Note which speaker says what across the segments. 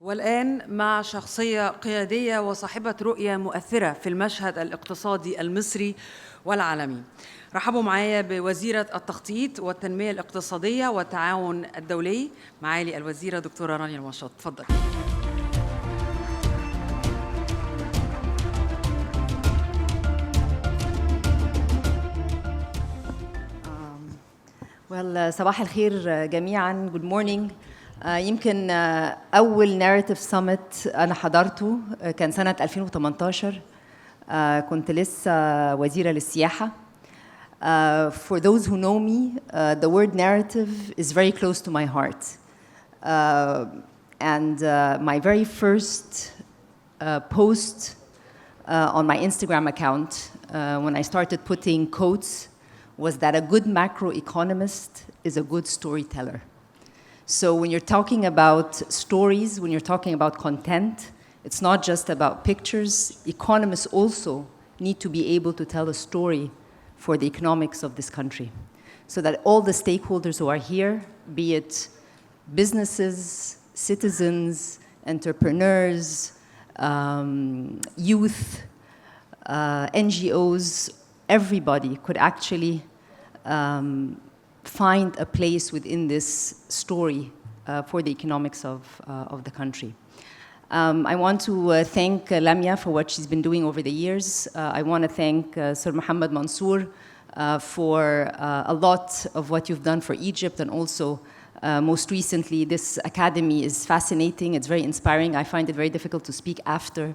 Speaker 1: والآن مع شخصية قيادية وصاحبة رؤية مؤثرة في المشهد الاقتصادي المصري والعالمي. رحبوا معايا بوزيرة التخطيط والتنمية الاقتصادية والتعاون الدولي، معالي الوزيرة دكتورة رانيا المشاط. تفضل.
Speaker 2: صباح الخير جميعاً. Good morning. يمكن أول narrative summit أنا حضرته كان سنة 2018. كنت لسه وزيرة للسياحة. For those who know me, the word narrative is very close to my heart. And my very first post on my Instagram account, when I started putting quotes, was that a good macroeconomist is a good storyteller. So when you're talking about stories, when you're talking about content, it's not just about pictures. Economists also need to be able to tell a story for the economics of this country, so that all the stakeholders who are here, be it businesses, citizens, entrepreneurs, youth, NGOs, everybody could actually find a place within this story for the economics of the country. I want to thank Lamia for what she's been doing over the years. I want to thank Sir Mohammed Mansour for a lot of what you've done for Egypt, and also most recently, this academy is fascinating. It's very inspiring. I find it very difficult to speak after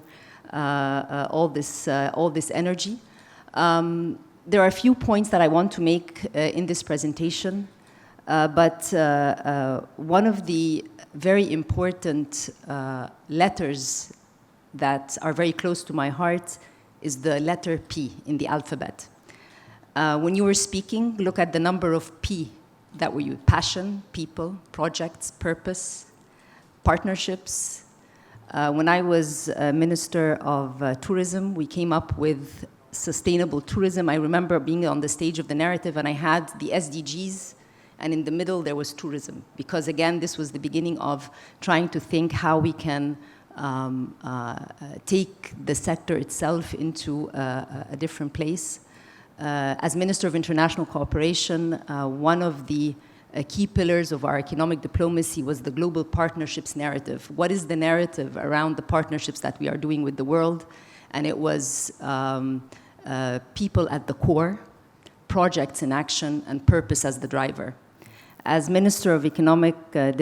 Speaker 2: all this energy. There are a few points that I want to make in this presentation, but one of the very important letters that are very close to my heart is the letter P in the alphabet. When you were speaking, look at the number of P that were used: passion, people, projects, purpose, partnerships. When I was Minister of Tourism, we came up with sustainable tourism. I remember being on the stage of the narrative, and I had the SDGs, and in the middle there was tourism, because again, this was the beginning of trying to think how we can take the sector itself into a different place. As Minister of International Cooperation, one of the key pillars of our economic diplomacy was the global partnerships narrative. What is the narrative around the partnerships that we are doing with the world? And it was people at the core, projects in action, and purpose as the driver. As Minister of Economic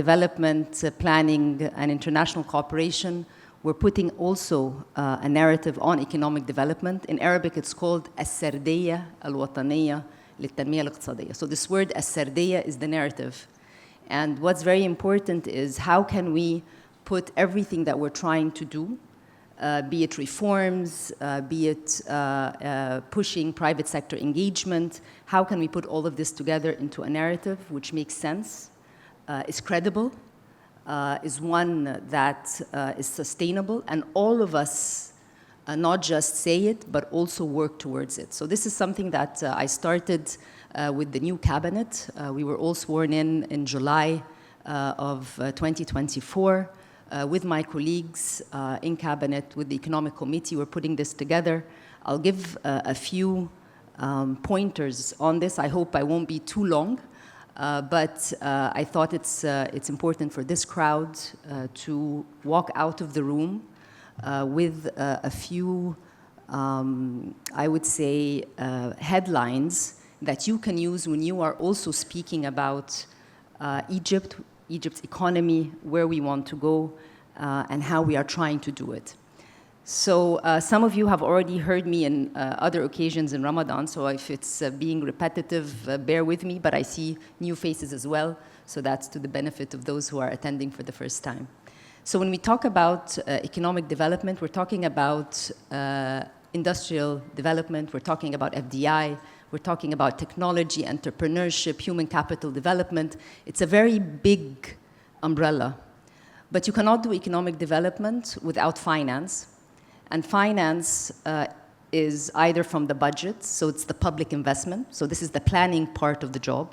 Speaker 2: Development, Planning, and International Cooperation, we're putting also a narrative on economic development. In Arabic, it's called السردية الوطنية للتنمية الاقتصادية. So this word السردية is the narrative. And what's very important is how can we put everything that we're trying to do, be it reforms, be it pushing private sector engagement, how can we put all of this together into a narrative which makes sense, is credible, is one that is sustainable, and all of us not just say it, but also work towards it. So this is something that I started with the new cabinet. We were all sworn in July of 2024. With my colleagues in cabinet, with the economic committee, we're putting this together. I'll give a few pointers on this. I hope I won't be too long, but I thought it's important for this crowd to walk out of the room with a few, I would say, headlines that you can use when you are also speaking about Egypt's economy, where we want to go, and how we are trying to do it. So some of you have already heard me in other occasions in Ramadan, so if it's being repetitive, bear with me, but I see new faces as well, so that's to the benefit of those who are attending for the first time. So when we talk about economic development, we're talking about industrial development, we're talking about FDI, we're talking about technology, entrepreneurship, human capital development. It's a very big umbrella. But you cannot do economic development without finance. And finance is either from the budget, so it's the public investment. So this is the planning part of the job.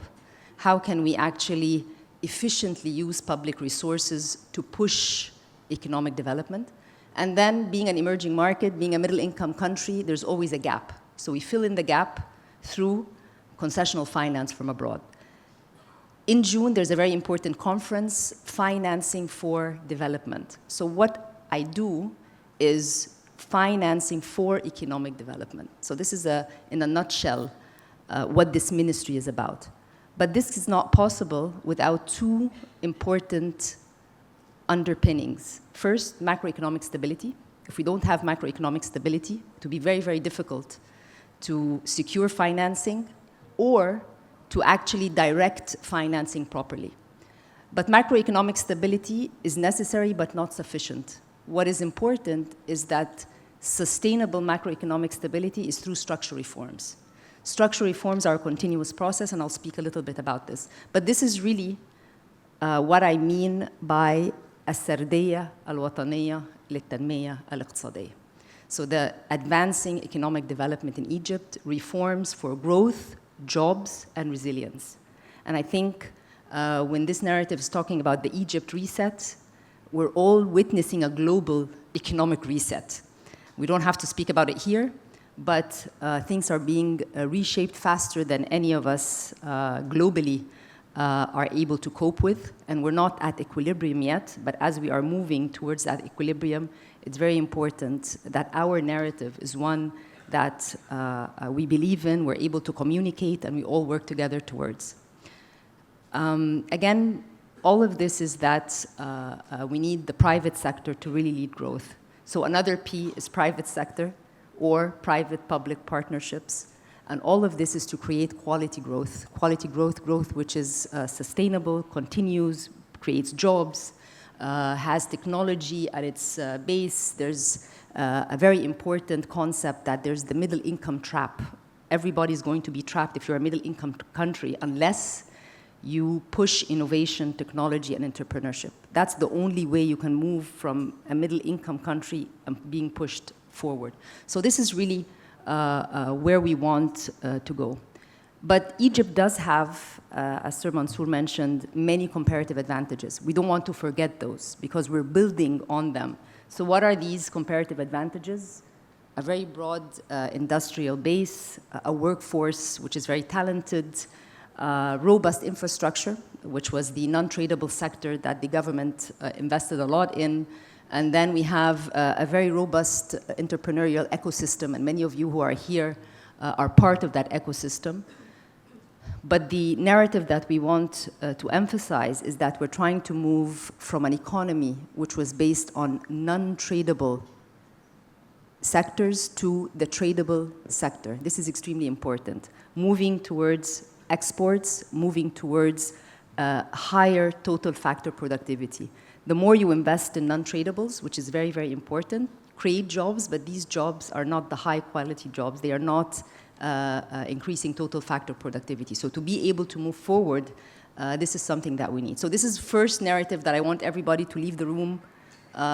Speaker 2: How can we actually efficiently use public resources to push economic development. And then being an emerging market, being a middle income country, there's always a gap. So we fill in the gap through concessional finance from abroad. In June, there's a very important conference, Financing for Development. So what I do is financing for economic development. So this is, in a nutshell, what this ministry is about. But this is not possible without two important underpinnings. First, macroeconomic stability. If we don't have macroeconomic stability, it will be very, very difficult to secure financing or to actually direct financing properly. But macroeconomic stability is necessary but not sufficient. What is important is that sustainable macroeconomic stability is through structural reforms. Structural reforms are a continuous process, and I'll speak a little bit about this. But this is really what I mean by السردية الوطنية للتنمية الاقتصادية. So the advancing economic development in Egypt, reforms for growth, jobs, and resilience. And I think when this narrative is talking about the Egypt reset, we're all witnessing a global economic reset. We don't have to speak about it here, but things are being reshaped faster than any of us globally are able to cope with. And we're not at equilibrium yet, but as we are moving towards that equilibrium, it's very important that our narrative is one that we believe in, we're able to communicate, and we all work together towards. Again, all of this is that we need the private sector to really lead growth. So another P is private sector or private-public partnerships. And all of this is to create quality growth which is sustainable, continues, creates jobs, has technology at its base. There's a very important concept that there's the middle income trap. Everybody's going to be trapped if you're a middle income country unless you push innovation, technology, and entrepreneurship. That's the only way you can move from a middle income country being pushed forward. So this is really where we want to go. But Egypt does have, as Sir Mansour mentioned, many comparative advantages. We don't want to forget those because we're building on them. So what are these comparative advantages? A very broad industrial base, a workforce which is very talented, robust infrastructure, which was the non-tradable sector that the government invested a lot in. And then we have a very robust entrepreneurial ecosystem, and many of you who are here are part of that ecosystem. But the narrative that we want to emphasize is that we're trying to move from an economy which was based on non-tradable sectors to the tradable sector. This is extremely important. Moving towards exports, moving towards higher total factor productivity. The more you invest in non-tradables, which is very, very important, create jobs, but these jobs are not the high-quality jobs. They are not increasing total factor productivity. So to be able to move forward, this is something that we need. So this is first narrative that I want everybody to leave the room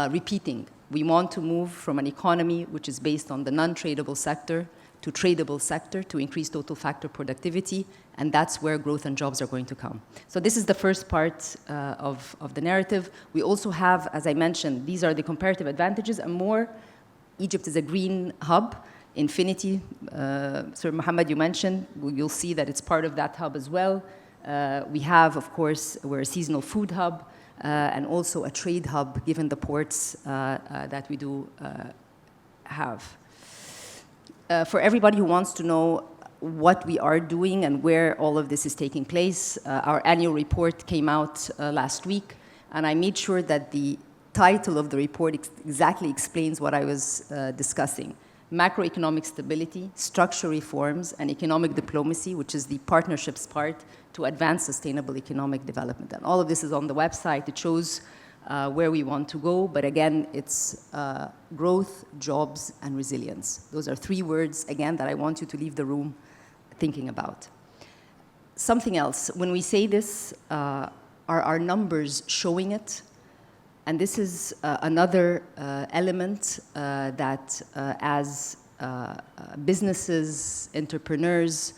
Speaker 2: repeating. We want to move from an economy which is based on the non-tradable sector to tradable sector to increase total factor productivity, and that's where growth and jobs are going to come. So this is the first part of the narrative. We also have, as I mentioned, these are the comparative advantages and more. Egypt is a green hub. Infinity, Sir Mohammed, you mentioned, you'll see that it's part of that hub as well. We have, of course, we're a seasonal food hub and also a trade hub, given the ports that we do have. For everybody who wants to know what we are doing and where all of this is taking place, our annual report came out last week, and I made sure that the title of the report exactly explains what I was discussing. Macroeconomic stability, structural reforms, and economic diplomacy, which is the partnerships part to advance sustainable economic development. And all of this is on the website. It shows where we want to go, but again, it's growth, jobs, and resilience. Those are three words, again, that I want you to leave the room thinking about. Something else, when we say this, are our numbers showing it? And this is another element that as businesses, entrepreneurs,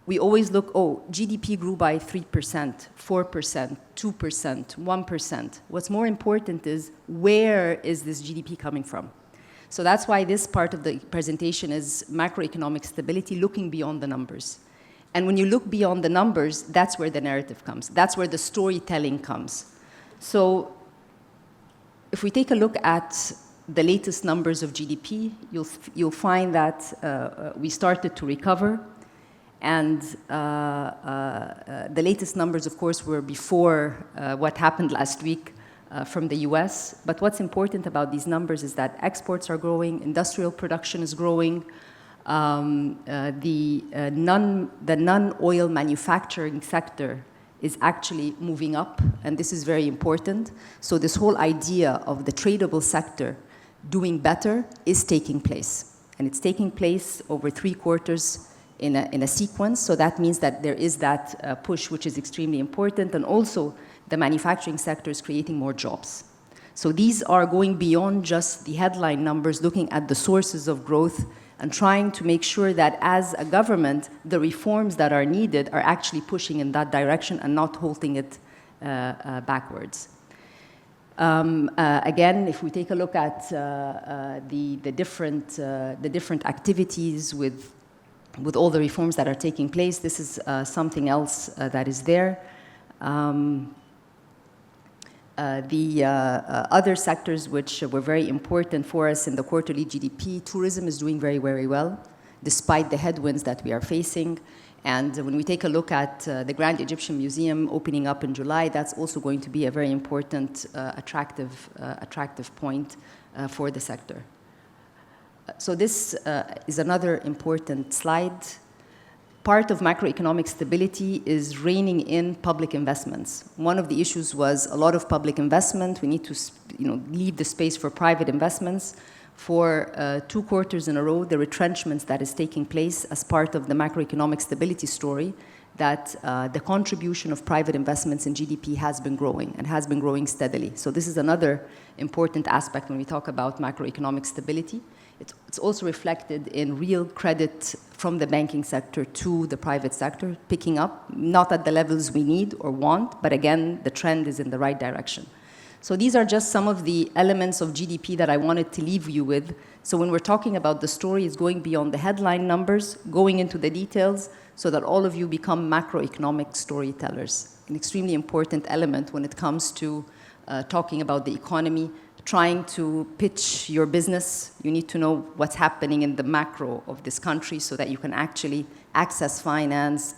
Speaker 2: we always look, oh, GDP grew by 3%, 4%, 2%, 1%. What's more important is, where is this GDP coming from? So that's why this part of the presentation is macroeconomic stability, looking beyond the numbers. And when you look beyond the numbers, that's where the narrative comes. That's where the storytelling comes. So if we take a look at the latest numbers of GDP, you'll find that we started to recover. And the latest numbers, of course, were before what happened last week from the US. But what's important about these numbers is that exports are growing, industrial production is growing, the non-oil manufacturing sector is actually moving up, and this is very important. So this whole idea of the tradable sector doing better is taking place. And it's taking place over 3 quarters in a sequence, so that means that there is that push, which is extremely important, and also the manufacturing sector is creating more jobs. So these are going beyond just the headline numbers, looking at the sources of growth and trying to make sure that as a government, the reforms that are needed are actually pushing in that direction and not holding it backwards. Again, if we take a look at the different activities with all the reforms that are taking place, this is something else that is there. The other sectors which were very important for us in the quarterly GDP, tourism is doing very, very well, despite the headwinds that we are facing. And when we take a look at the Grand Egyptian Museum opening up in July, that's also going to be a very important, attractive point for the sector. So this is another important slide. Part of macroeconomic stability is reining in public investments. One of the issues was a lot of public investment. We need to leave the space for private investments. For 2 quarters in a row, the retrenchments that is taking place as part of the macroeconomic stability story, that the contribution of private investments in GDP has been growing and has been growing steadily. So this is another important aspect when we talk about macroeconomic stability. It's also reflected in real credit from the banking sector to the private sector, picking up, not at the levels we need or want, but again, the trend is in the right direction. So these are just some of the elements of GDP that I wanted to leave you with. So when we're talking about the story, it's going beyond the headline numbers, going into the details, so that all of you become macroeconomic storytellers. An extremely important element when it comes to talking about the economy, trying to pitch your business. You need to know what's happening in the macro of this country so that you can actually access finance,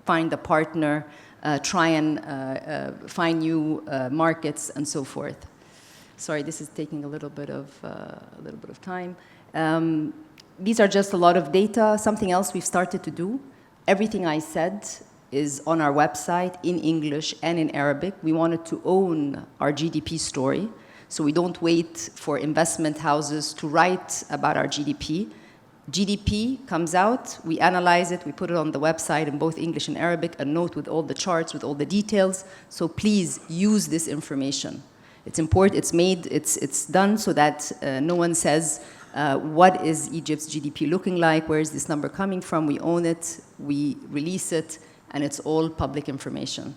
Speaker 2: find a partner, try and find new markets, and so forth. Sorry, this is taking a little bit of time. These are just a lot of data. Something else we've started to do. Everything I said is on our website in English and in Arabic. We wanted to own our GDP story. So we don't wait for investment houses to write about our GDP. GDP comes out, we analyze it, we put it on the website in both English and Arabic, a note with all the charts, with all the details. So please use this information. It's important, it's done so that no one says, what is Egypt's GDP looking like? Where is this number coming from? We own it, we release it, and it's all public information.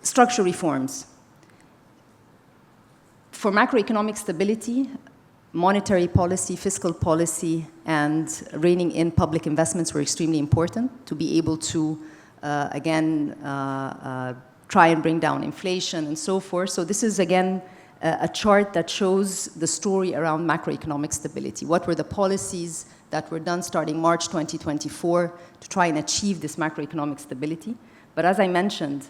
Speaker 2: Structural reforms. For macroeconomic stability, monetary policy, fiscal policy, and reining in public investments were extremely important to be able to, again, try and bring down inflation and so forth. So this is, again, a chart that shows the story around macroeconomic stability. What were the policies that were done starting March 2024 to try and achieve this macroeconomic stability? But as I mentioned,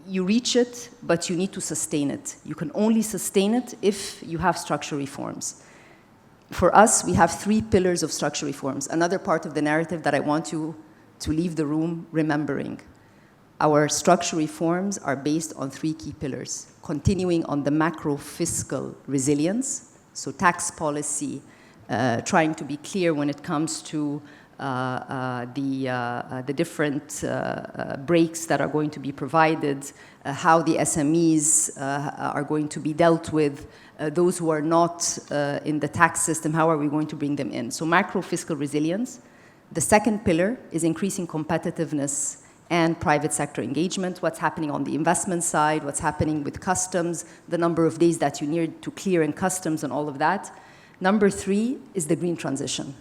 Speaker 2: you reach it, but you need to sustain it. You can only sustain it if you have structural reforms. For us, we have 3 pillars of structural reforms. Another part of the narrative that I want you to leave the room remembering. Our structural reforms are based on 3 key pillars. Continuing on the macro fiscal resilience, so tax policy, trying to be clear when it comes to the different breaks that are going to be provided, how the SMEs are going to be dealt with, those who are not in the tax system, how are we going to bring them in? So macro fiscal resilience. The second pillar is increasing competitiveness and private sector engagement, what's happening on the investment side, what's happening with customs, the number of days that you need to clear in customs and all of that. Number three is the green transition.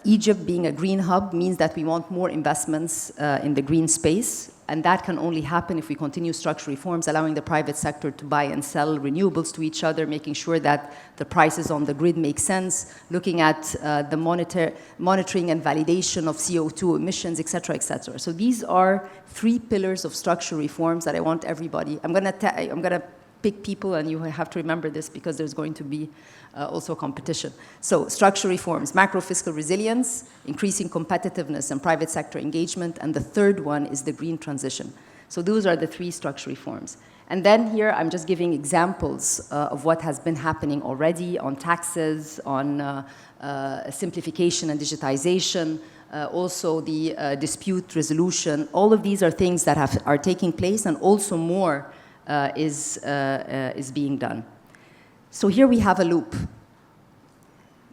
Speaker 2: Egypt being a green hub means that we want more investments in the green space, and that can only happen if we continue structural reforms, allowing the private sector to buy and sell renewables to each other, making sure that the prices on the grid make sense, looking at the monitoring and validation of CO2 emissions, et cetera, et cetera. So these are three pillars of structural reforms that I want everybody. I'm gonna pick people, and you have to remember this because there's going to be also competition. So structural reforms, macro fiscal resilience, increasing competitiveness and private sector engagement, and the third one is the green transition. So those are the three structural reforms. And then here I'm just giving examples of what has been happening already on taxes, on simplification and digitization, also the dispute resolution. All of these are things that are taking place, and also more is being done. So here we have a loop.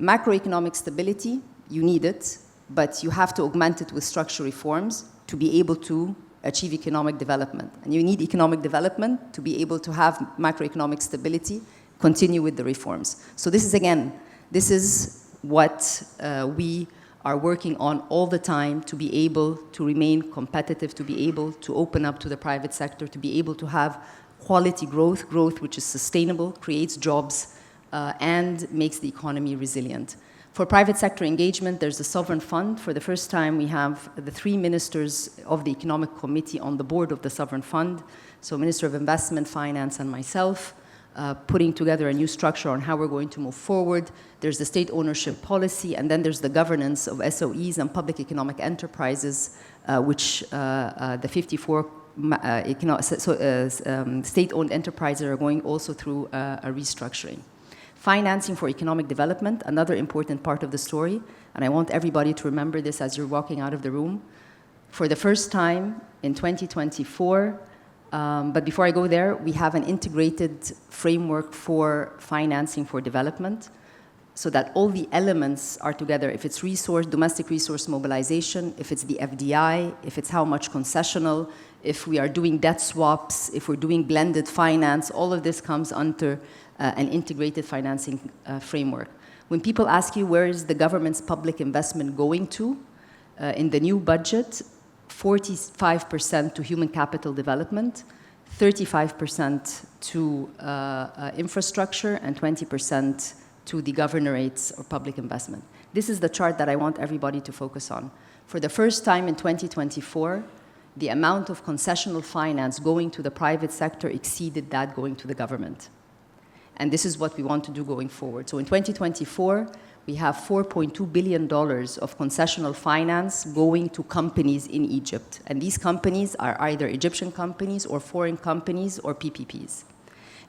Speaker 2: Macroeconomic stability, you need it, but you have to augment it with structural reforms to be able to achieve economic development. And you need economic development to be able to have macroeconomic stability, continue with the reforms. So this is what we are working on all the time to be able to remain competitive, to be able to open up to the private sector, to be able to have quality growth which is sustainable, creates jobs, and makes the economy resilient. For private sector engagement, there's a sovereign fund. For the first time, we have the three ministers of the Economic Committee on the board of the sovereign fund, so Minister of Investment, Finance, and myself, putting together a new structure on how we're going to move forward. There's the state ownership policy, and then there's the governance of SOEs and public economic enterprises, which the 54 state-owned enterprises are going also through a restructuring. Financing for economic development, another important part of the story, and I want everybody to remember this as you're walking out of the room. For the first time in 2024, but before I go there, we have an integrated framework for financing for development, so that all the elements are together. If it's domestic resource mobilization, if it's the FDI, if it's how much concessional, if we are doing debt swaps, if we're doing blended finance, all of this comes under an integrated financing framework. When people ask you where is the government's public investment going to, in the new budget, 45% to human capital development, 35% to infrastructure, and 20% to the governorates or public investment. This is the chart that I want everybody to focus on. For the first time in 2024, the amount of concessional finance going to the private sector exceeded that going to the government. And this is what we want to do going forward. So in 2024, we have $4.2 billion of concessional finance going to companies in Egypt. And these companies are either Egyptian companies or foreign companies or PPPs.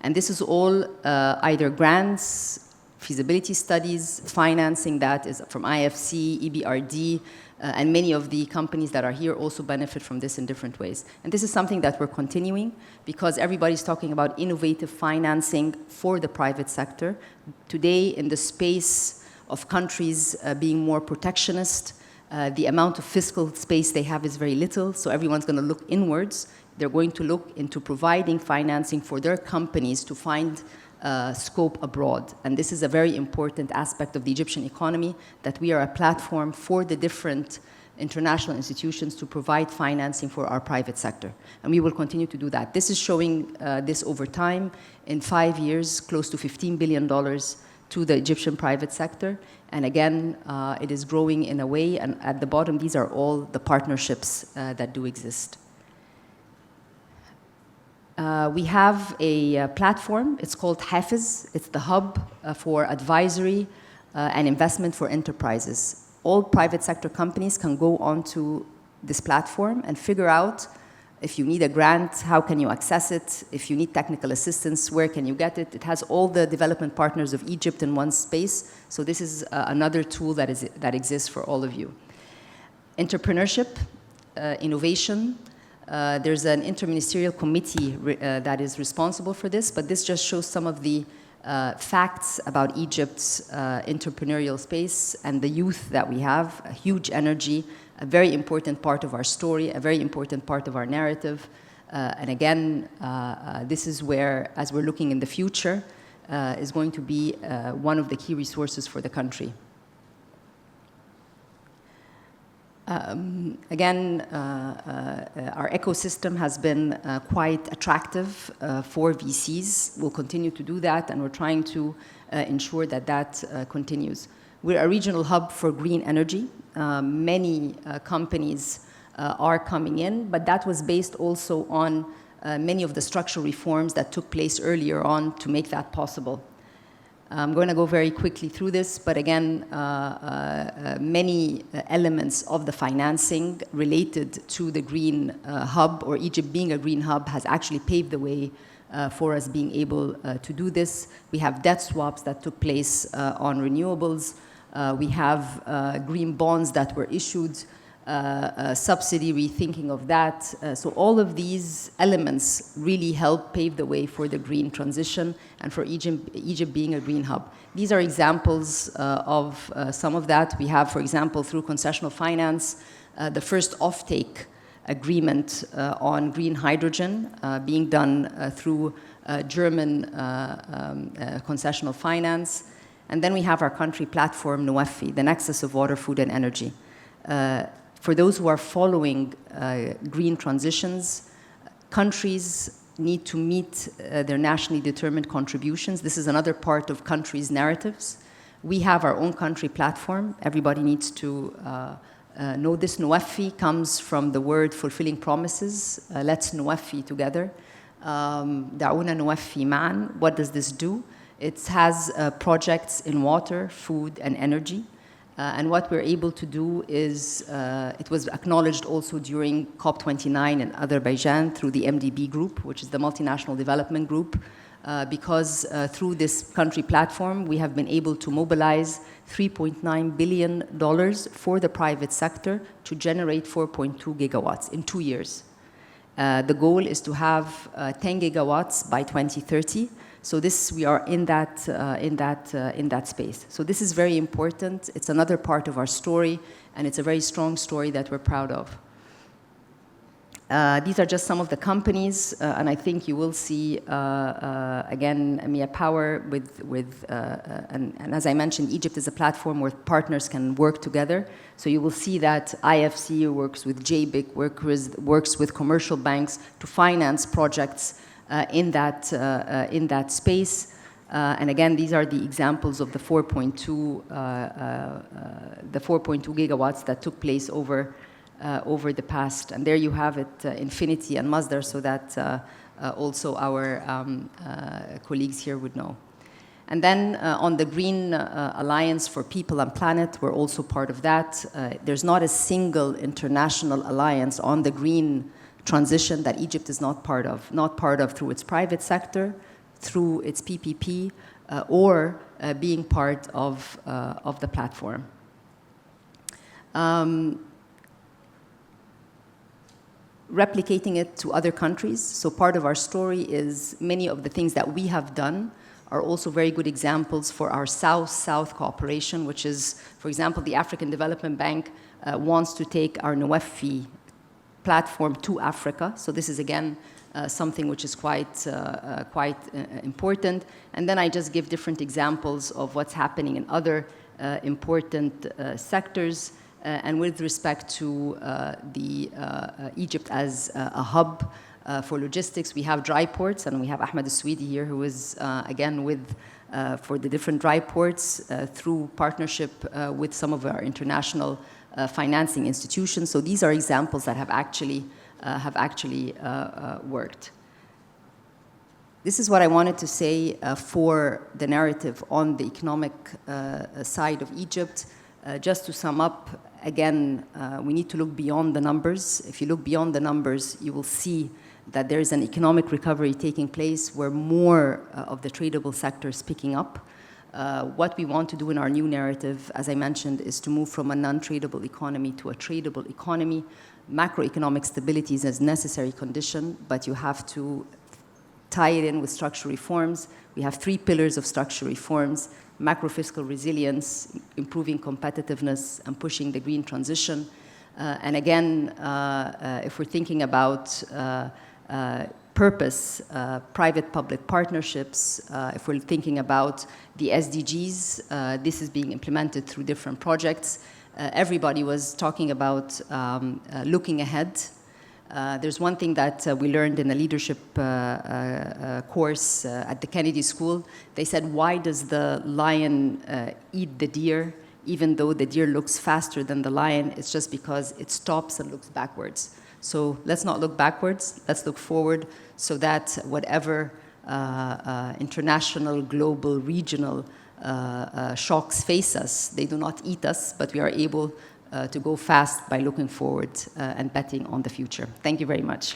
Speaker 2: And this is all either grants, feasibility studies, financing that is from IFC, EBRD, and many of the companies that are here also benefit from this in different ways. And this is something that we're continuing because everybody's talking about innovative financing for the private sector. Today, in the space of countries being more protectionist, the amount of fiscal space they have is very little, so everyone's going to look inwards. They're going to look into providing financing for their companies to find scope abroad. And this is a very important aspect of the Egyptian economy, that we are a platform for the different international institutions to provide financing for our private sector. And we will continue to do that. This is showing this over time. In 5 years, close to $15 billion to the Egyptian private sector. And again, it is growing in a way, and at the bottom, these are all the partnerships that do exist. We have a platform, it's called Hafiz. It's the hub for advisory and investment for enterprises. All private sector companies can go onto this platform and figure out If you need a grant, how can you access it? If you need technical assistance, where can you get it? It has all the development partners of Egypt in one space. So this is another tool that exists for all of you. Entrepreneurship, innovation. There's an interministerial committee that is responsible for this, but this just shows some of the facts about Egypt's entrepreneurial space and the youth that we have, a huge energy, a very important part of our story, a very important part of our narrative. And again, this is where, as we're looking in the future, is going to be one of the key resources for the country. Again, our ecosystem has been quite attractive for VCs. We'll continue to do that, and we're trying to ensure that that continues. We're a regional hub for green energy. Many companies are coming in, but that was based also on many of the structural reforms that took place earlier on to make that possible. I'm going to go very quickly through this, but again, many elements of the financing related to the green hub, or Egypt being a green hub, has actually paved the way for us being able to do this. We have debt swaps that took place on renewables. We have green bonds that were issued, subsidy rethinking of that. So all of these elements really help pave the way for the green transition and for Egypt being a green hub. These are examples of some of that. We have, for example, through concessional finance, the first offtake agreement on green hydrogen being done through German concessional finance. And then we have our country platform, Nuafi, the nexus of water, food, and energy. For those who are following green transitions, countries need to meet their nationally determined contributions. This is another part of countries' narratives. We have our own country platform. Everybody needs to know this. Nuafi comes from the word fulfilling promises. Let's Nuafi together. Da'una Nuafi ma'an. What does this do? It has projects in water, food, and energy. And what we're able to do is, it was acknowledged also during COP29 in Azerbaijan through the MDB group, which is the Multinational Development Group, because through this country platform, we have been able to mobilize $3.9 billion for the private sector to generate 4.2 gigawatts in 2 years. The goal is to have 10 gigawatts by 2030. So this, we are in that space. So this is very important. It's another part of our story, and it's a very strong story that we're proud of. These are just some of the companies, and I think you will see, again, Mia Power and as I mentioned, Egypt is a platform where partners can work together. So you will see that IFC works with JBIC, works with commercial banks to finance projects in that space. And again, these are the examples of the 4.2 gigawatts that took place over the past. And there you have it, Infinity and Masdar, so that also our colleagues here would know. And then on the Green Alliance for People and Planet, we're also part of that. There's not a single international alliance on the green transition that Egypt is not part of through its private sector, through its PPP, or being part of the platform. Replicating it to other countries. So part of our story is many of the things that we have done are also very good examples for our South-South cooperation, which is, for example, the African Development Bank wants to take our Nuafi platform to Africa. So this is, again, something which is quite important. And then I just give different examples of what's happening in other important sectors. And with respect to Egypt as a hub for logistics, we have dry ports, and we have Ahmed Al-Swedi here, who is, again, for the different dry ports through partnership with some of our international financing institutions. So these are examples that have actually worked. This is what I wanted to say for the narrative on the economic side of Egypt. Just to sum up, again, we need to look beyond the numbers. If you look beyond the numbers, you will see that there is an economic recovery taking place where more of the tradable sector is picking up. What we want to do in our new narrative, as I mentioned, is to move from a non-tradable economy to a tradable economy. Macroeconomic stability is a necessary condition, but you have to tie it in with structural reforms. We have 3 pillars of structural reforms: macro-fiscal resilience, improving competitiveness, and pushing the green transition. And again, if we're thinking about purpose, private-public partnerships, if we're thinking about the SDGs, this is being implemented through different projects. Everybody was talking about looking ahead. There's one thing that we learned in a leadership course at the Kennedy School. They said, why does the lion eat the deer, even though the deer looks faster than the lion? It's just because it stops and looks backwards. So let's not look backwards, let's look forward, so that whatever international, global, regional shocks face us, they do not eat us, but we are able to go fast by looking forward and betting on the future. Thank you very much.